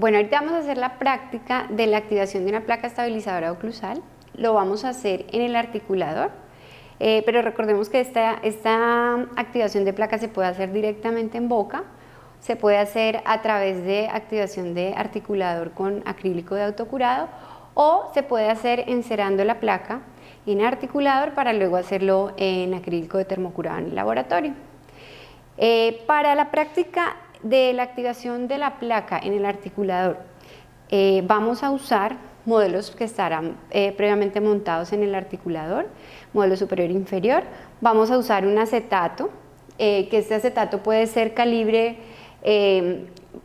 Bueno, ahorita vamos a hacer la práctica de la activación de una placa estabilizadora oclusal. Lo vamos a hacer en el articulador, pero recordemos que esta activación de placa se puede hacer directamente en boca, se puede hacer a través de activación de articulador con acrílico de autocurado o se puede hacer encerando la placa en articulador para luego hacerlo en acrílico de termocurado en el laboratorio. Para la práctica de la activación de la placa en el articulador vamos a usar modelos que estarán previamente montados en el articulador, modelo superior e inferior. Vamos a usar un acetato, que este acetato puede ser calibre,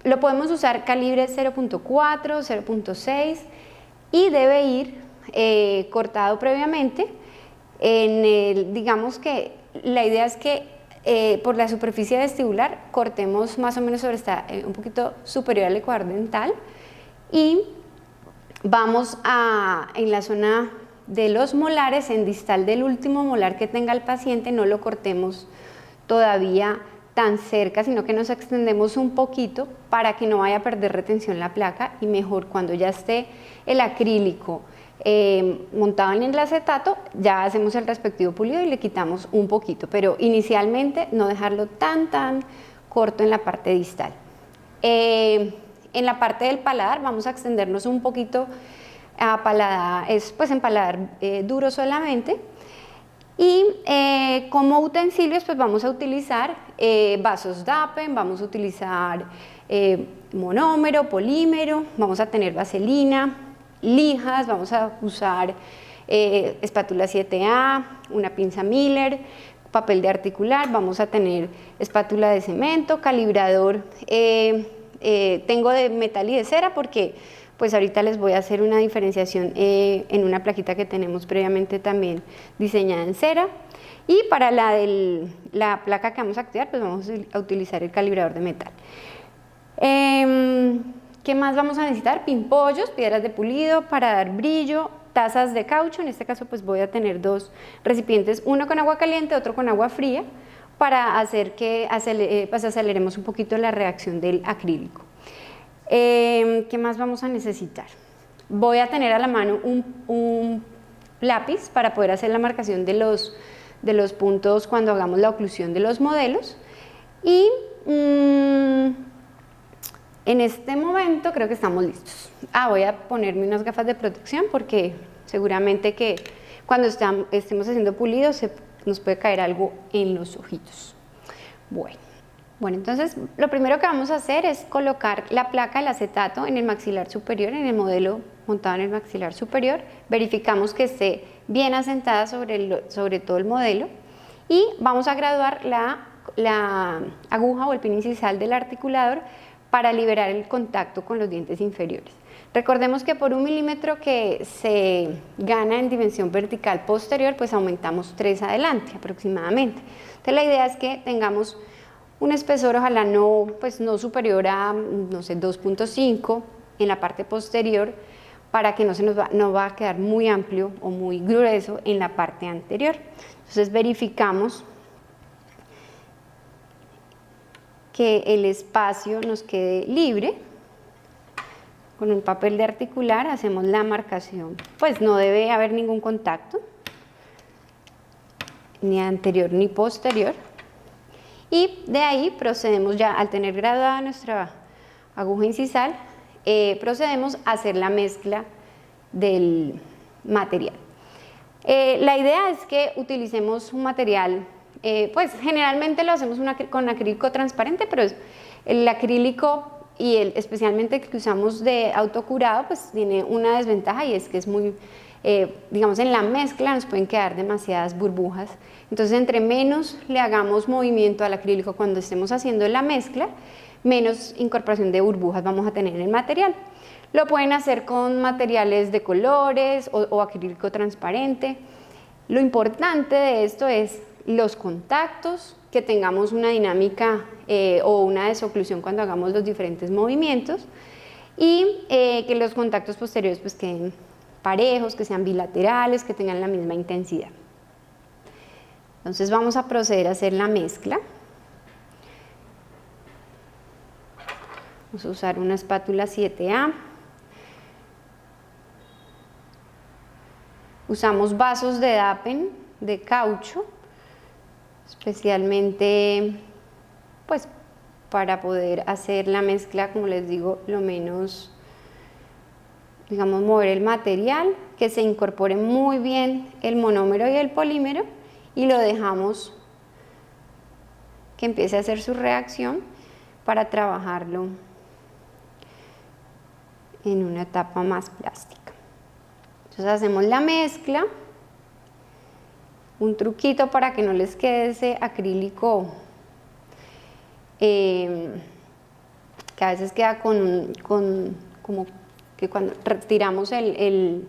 lo podemos usar calibre 0.4, 0.6 y debe ir cortado previamente. Digamos que la idea es que por la superficie vestibular cortemos más o menos sobre un poquito superior al ecuador dental y vamos en la zona de los molares, en distal del último molar que tenga el paciente, no lo cortemos todavía tan cerca, sino que nos extendemos un poquito para que no vaya a perder retención la placa y mejor cuando ya esté el acrílico montado en el acetato, ya hacemos el respectivo pulido y le quitamos un poquito, pero inicialmente no dejarlo tan corto en la parte distal. En la parte del paladar vamos a extendernos un poquito a paladar, en paladar duro solamente. Y como utensilios pues vamos a utilizar vasos DAPEN, vamos a utilizar monómero, polímero, vamos a tener vaselina, lijas, vamos a usar espátula 7A, una pinza Miller, papel de articular, vamos a tener espátula de cemento, calibrador, tengo de metal y de cera porque pues ahorita les voy a hacer una diferenciación en una plaquita que tenemos previamente también diseñada en cera. Y para la placa que vamos a activar pues vamos a utilizar el calibrador de metal. ¿Qué más vamos a necesitar? Pimpollos, piedras de pulido para dar brillo, tazas de caucho, en este caso pues voy a tener dos recipientes, uno con agua caliente, otro con agua fría, para hacer que aceleremos un poquito la reacción del acrílico. ¿Qué más vamos a necesitar? Voy a tener a la mano un lápiz para poder hacer la marcación de los puntos cuando hagamos la oclusión de los modelos y en este momento creo que estamos listos. Voy a ponerme unas gafas de protección porque seguramente que cuando estemos haciendo pulido nos puede caer algo en los ojitos. Bueno, entonces lo primero que vamos a hacer es colocar la placa del acetato en el maxilar superior, en el modelo montado en el maxilar superior. Verificamos que esté bien asentada sobre todo el modelo y vamos a graduar la aguja o el pin incisal del articulador para liberar el contacto con los dientes inferiores. Recordemos que por 1 milímetro que se gana en dimensión vertical posterior, pues aumentamos 3 adelante aproximadamente. Entonces la idea es que tengamos un espesor, ojalá no superior a, no sé, 2.5 en la parte posterior para que no va a quedar muy amplio o muy grueso en la parte anterior. Entonces verificamos que el espacio nos quede libre. Con un papel de articular hacemos la marcación, pues no debe haber ningún contacto, ni anterior ni posterior. Y de ahí procedemos ya, al tener graduada nuestra aguja incisal, procedemos a hacer la mezcla del material. La idea es que utilicemos un material, pues generalmente lo hacemos con acrílico transparente, pero el acrílico y especialmente el que usamos de autocurado pues tiene una desventaja y es que es muy, digamos en la mezcla nos pueden quedar demasiadas burbujas. Entonces entre menos le hagamos movimiento al acrílico cuando estemos haciendo la mezcla, menos incorporación de burbujas vamos a tener en el material. Lo pueden hacer con materiales de colores o acrílico transparente. Lo importante de esto es los contactos, que tengamos una dinámica o una desoclusión cuando hagamos los diferentes movimientos y que los contactos posteriores pues queden parejos, que sean bilaterales, que tengan la misma intensidad. Entonces vamos a proceder a hacer la mezcla. Vamos a usar una espátula 7A. Usamos vasos de Dapen de caucho, especialmente pues para poder hacer la mezcla, como les digo, lo menos, digamos, mover el material, que se incorpore muy bien el monómero y el polímero, y lo dejamos que empiece a hacer su reacción para trabajarlo en una etapa más plástica. Entonces hacemos la mezcla. Un truquito para que no les quede ese acrílico que a veces queda como que cuando retiramos el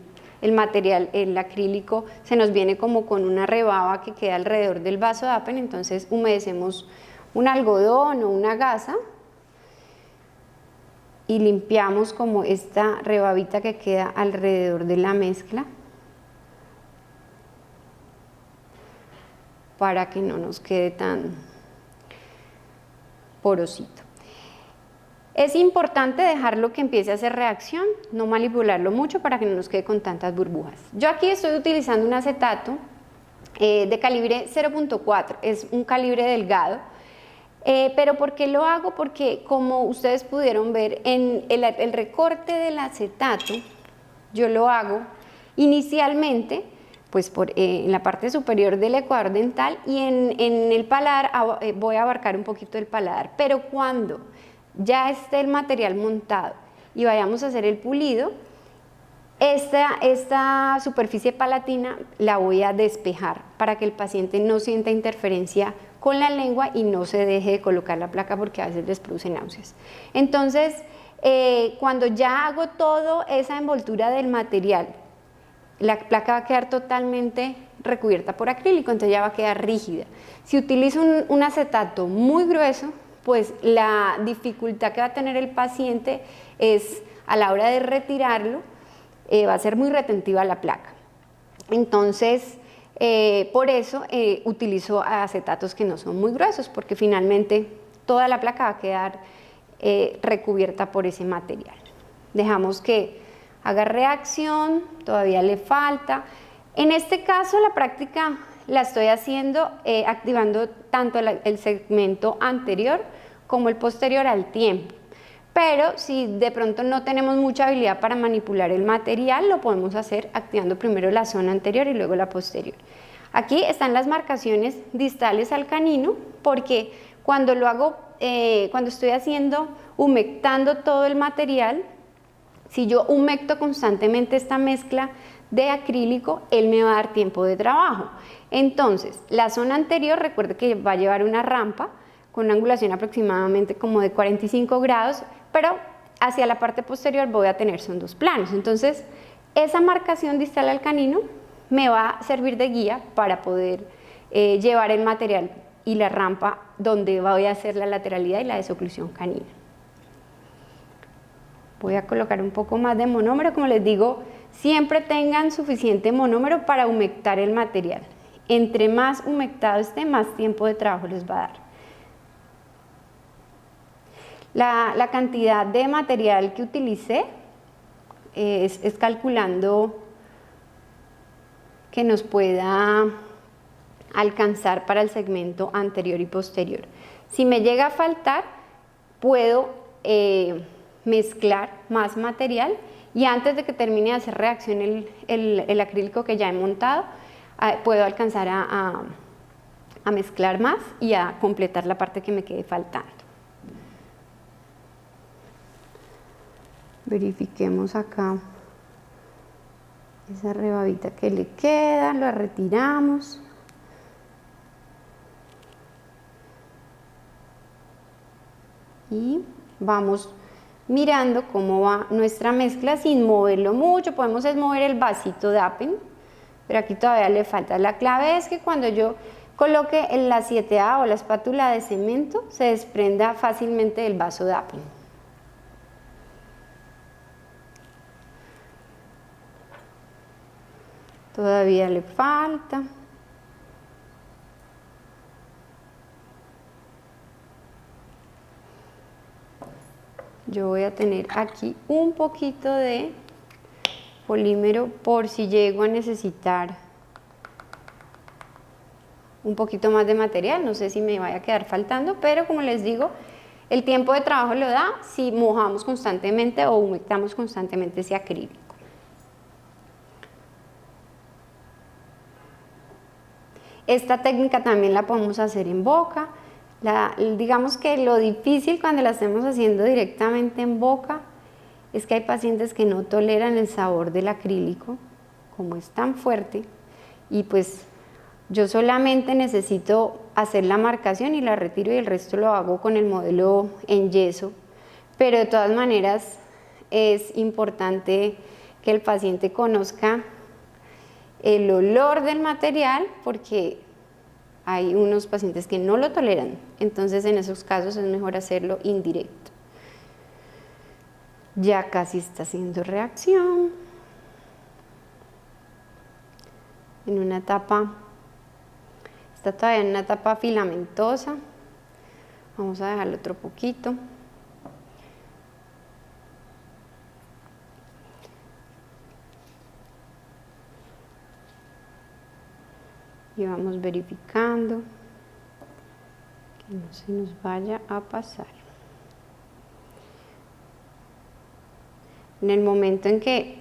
material, el acrílico, se nos viene como con una rebaba que queda alrededor del vaso de Dapen. Entonces humedecemos un algodón o una gasa y limpiamos como esta rebabita que queda alrededor de la mezcla para que no nos quede tan porosito. Es importante dejarlo que empiece a hacer reacción, no manipularlo mucho para que no nos quede con tantas burbujas. Yo aquí estoy utilizando un acetato de calibre 0.4, es un calibre delgado. Pero ¿por qué lo hago? Porque como ustedes pudieron ver en el recorte del acetato, yo lo hago inicialmente pues en la parte superior del ecuador dental, y en el paladar voy a abarcar un poquito el paladar, pero cuando ya esté el material montado y vayamos a hacer el pulido, esta superficie palatina la voy a despejar para que el paciente no sienta interferencia con la lengua y no se deje de colocar la placa, porque a veces les produce náuseas. Entonces, cuando ya hago toda esa envoltura del material, la placa va a quedar totalmente recubierta por acrílico, entonces ya va a quedar rígida. Si utilizo un acetato muy grueso, pues la dificultad que va a tener el paciente es a la hora de retirarlo, va a ser muy retentiva la placa. Entonces, por eso utilizo acetatos que no son muy gruesos, porque finalmente toda la placa va a quedar recubierta por ese material. Dejamos que haga reacción, todavía le falta. En este caso la práctica la estoy haciendo activando tanto el segmento anterior como el posterior al tiempo. Pero si de pronto no tenemos mucha habilidad para manipular el material, lo podemos hacer activando primero la zona anterior y luego la posterior. Aquí están las marcaciones distales al canino, porque cuando lo hago, cuando estoy humectando todo el material, si yo humecto constantemente esta mezcla de acrílico, él me va a dar tiempo de trabajo. Entonces, la zona anterior, recuerde que va a llevar una rampa con una angulación aproximadamente como de 45 grados, pero hacia la parte posterior voy a tener son dos planos. Entonces, esa marcación distal al canino me va a servir de guía para poder llevar el material y la rampa donde voy a hacer la lateralidad y la desoclusión canina. Voy a colocar un poco más de monómero. Como les digo, siempre tengan suficiente monómero para humectar el material. Entre más humectado esté, más tiempo de trabajo les va a dar. La cantidad de material que utilicé es calculando que nos pueda alcanzar para el segmento anterior y posterior. Si me llega a faltar, puedo mezclar más material, y antes de que termine de hacer reacción el acrílico que ya he montado, puedo alcanzar a mezclar más y a completar la parte que me quede faltando. Verifiquemos acá esa rebabita que le queda, la retiramos. Y vamos mirando cómo va nuestra mezcla sin moverlo mucho. Podemos mover el vasito de Dapen, pero aquí todavía le falta. La clave es que cuando yo coloque en la 7A o la espátula de cemento, se desprenda fácilmente del vaso de Dapen. Todavía le falta. yo voy a tener aquí un poquito de polímero por si llego a necesitar un poquito más de material. No sé si me vaya a quedar faltando, pero como les digo, el tiempo de trabajo lo da si mojamos constantemente o humectamos constantemente ese acrílico. Esta técnica también la podemos hacer en boca. Digamos que lo difícil cuando la estemos haciendo directamente en boca es que hay pacientes que no toleran el sabor del acrílico, como es tan fuerte, y pues yo solamente necesito hacer la marcación y la retiro y el resto lo hago con el modelo en yeso, pero de todas maneras es importante que el paciente conozca el olor del material porque hay unos pacientes que no lo toleran, entonces en esos casos es mejor hacerlo indirecto. Ya casi está haciendo reacción. En una etapa, está todavía en una etapa filamentosa. Vamos a dejarlo otro poquito. Y vamos verificando que no se nos vaya a pasar. En el momento en que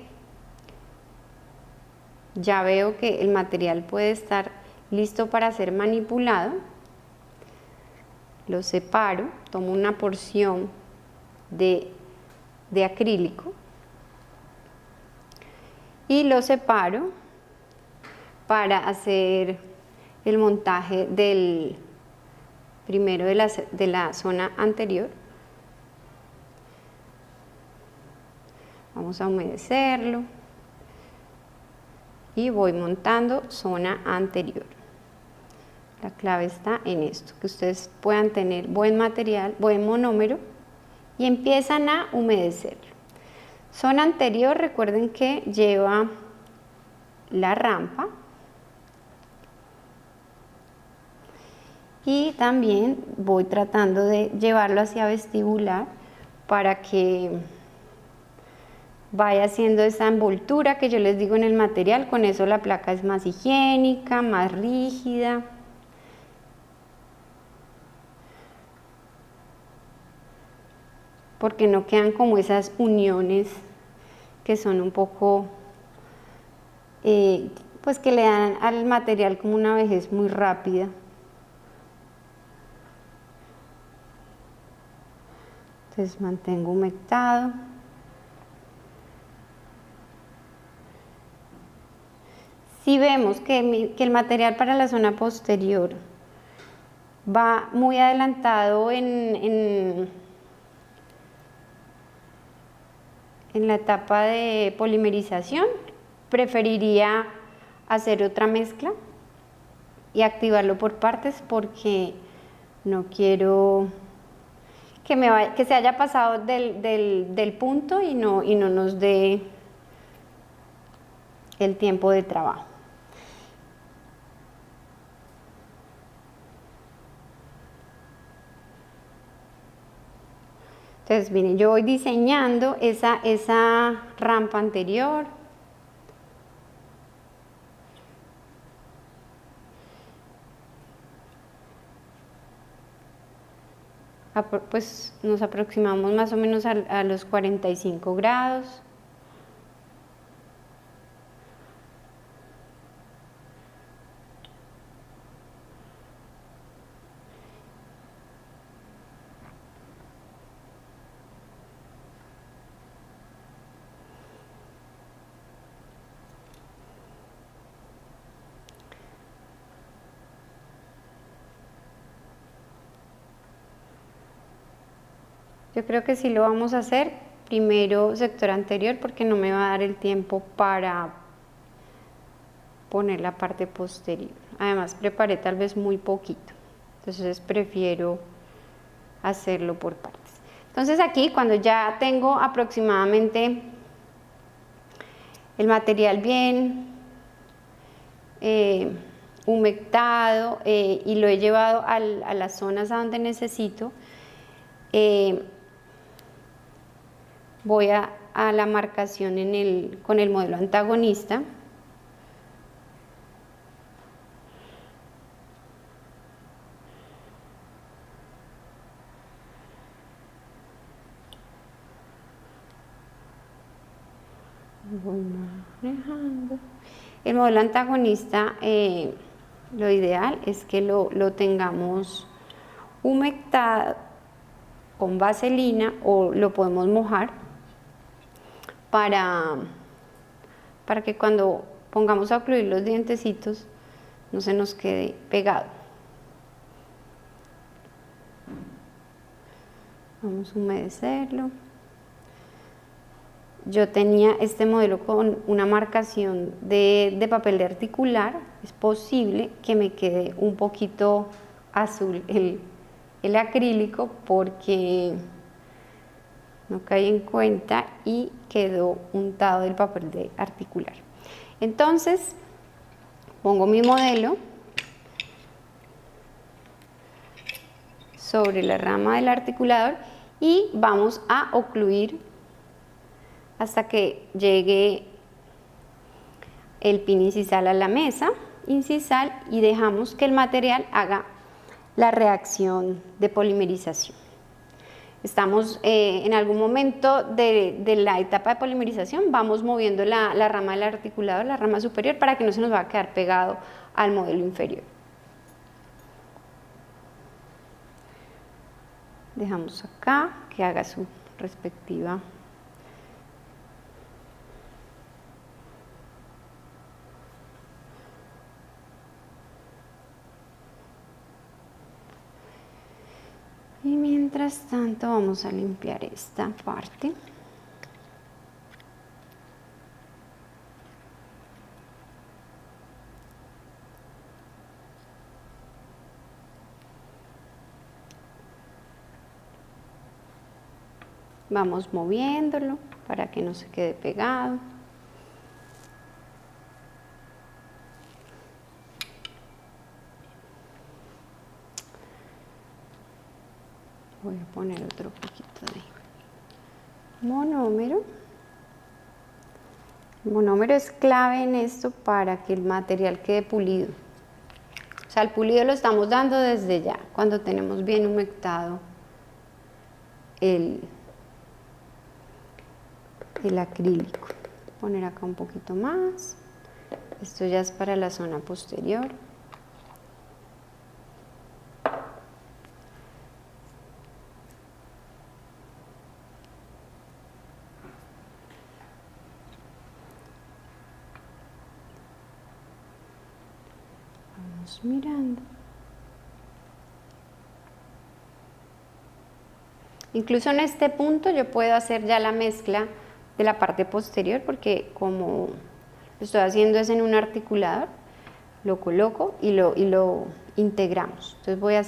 ya veo que el material puede estar listo para ser manipulado, lo separo, tomo una porción de acrílico y lo separo para hacer el montaje primero de la zona anterior. Vamos a humedecerlo y voy montando zona anterior. La clave está en esto, que ustedes puedan tener buen material, buen monómero y empiezan a humedecerlo. Zona anterior, recuerden que lleva la rampa y también voy tratando de llevarlo hacia vestibular para que vaya haciendo esa envoltura que yo les digo en el material. Con eso la placa es más higiénica, más rígida. Porque no quedan como esas uniones que son un poco, pues que le dan al material como una vejez muy rápida. Entonces mantengo humectado. Si vemos que el material para la zona posterior va muy adelantado en la etapa de polimerización, preferiría hacer otra mezcla y activarlo por partes porque no quiero que se haya pasado del punto y no nos dé el tiempo de trabajo. Entonces, miren, yo voy diseñando esa rampa anterior. Pues nos aproximamos más o menos a los 45 grados. Yo creo que sí lo vamos a hacer primero sector anterior porque no me va a dar el tiempo para poner la parte posterior. Además preparé tal vez muy poquito, entonces prefiero hacerlo por partes. Entonces aquí cuando ya tengo aproximadamente el material bien humectado y lo he llevado a las zonas a donde necesito, voy a la marcación con el modelo antagonista. Voy manejando. El modelo antagonista, lo ideal es que lo tengamos humectado con vaselina o lo podemos mojar para que cuando pongamos a ocluir los dientecitos no se nos quede pegado. Vamos a humedecerlo. Yo tenía este modelo con una marcación de papel de articular. Es posible que me quede un poquito azul el acrílico porque no caí en cuenta y quedó untado el papel de articular. Entonces pongo mi modelo sobre la rama del articulador y vamos a ocluir hasta que llegue el pin incisal a la mesa incisal y dejamos que el material haga la reacción de polimerización. Estamos en algún momento de la etapa de polimerización, vamos moviendo la rama del articulador, la rama superior, para que no se nos va a quedar pegado al modelo inferior. Dejamos acá que haga su respectiva . Y mientras tanto vamos a limpiar esta parte. Vamos moviéndolo para que no se quede pegado. Voy a poner otro poquito de monómero. El monómero es clave en esto para que el material quede pulido. O sea, el pulido lo estamos dando desde ya, cuando tenemos bien humectado el acrílico. Poner acá un poquito más. Esto ya es para la zona posterior. Vamos mirando. Incluso en este punto yo puedo hacer ya la mezcla de la parte posterior, porque como lo estoy haciendo es en un articulador, lo coloco y lo integramos. Entonces voy a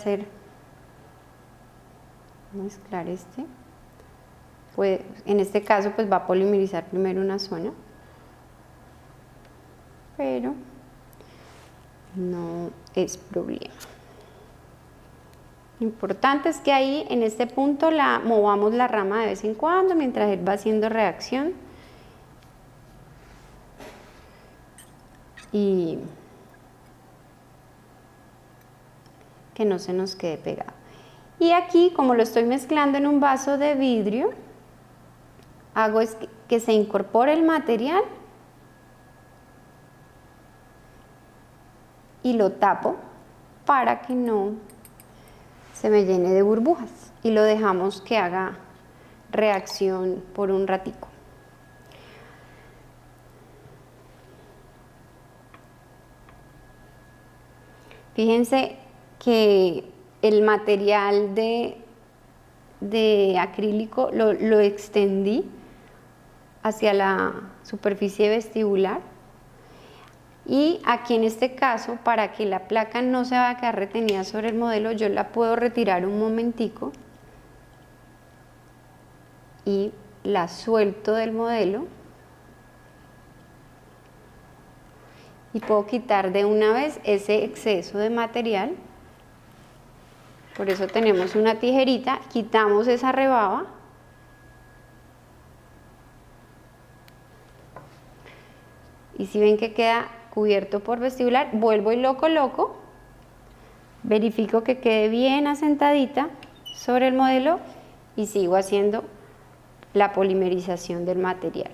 mezclar este. Pues, en este caso pues va a polimerizar primero una zona, pero no es problema. Lo importante es que ahí en este punto movamos la rama de vez en cuando mientras él va haciendo reacción y que no se nos quede pegado. Y aquí, como lo estoy mezclando en un vaso de vidrio, hago es que se incorpore el material y lo tapo para que no se me llene de burbujas y lo dejamos que haga reacción por un ratico. Fíjense que el material de acrílico lo extendí hacia la superficie vestibular. Y aquí en este caso, para que la placa no se vaya a quedar retenida sobre el modelo, yo la puedo retirar un momentico y la suelto del modelo y puedo quitar de una vez ese exceso de material. Por eso tenemos una tijerita, quitamos esa rebaba Y si ven que queda cubierto por vestibular, vuelvo y lo coloco, verifico que quede bien asentadita sobre el modelo y sigo haciendo la polimerización del material.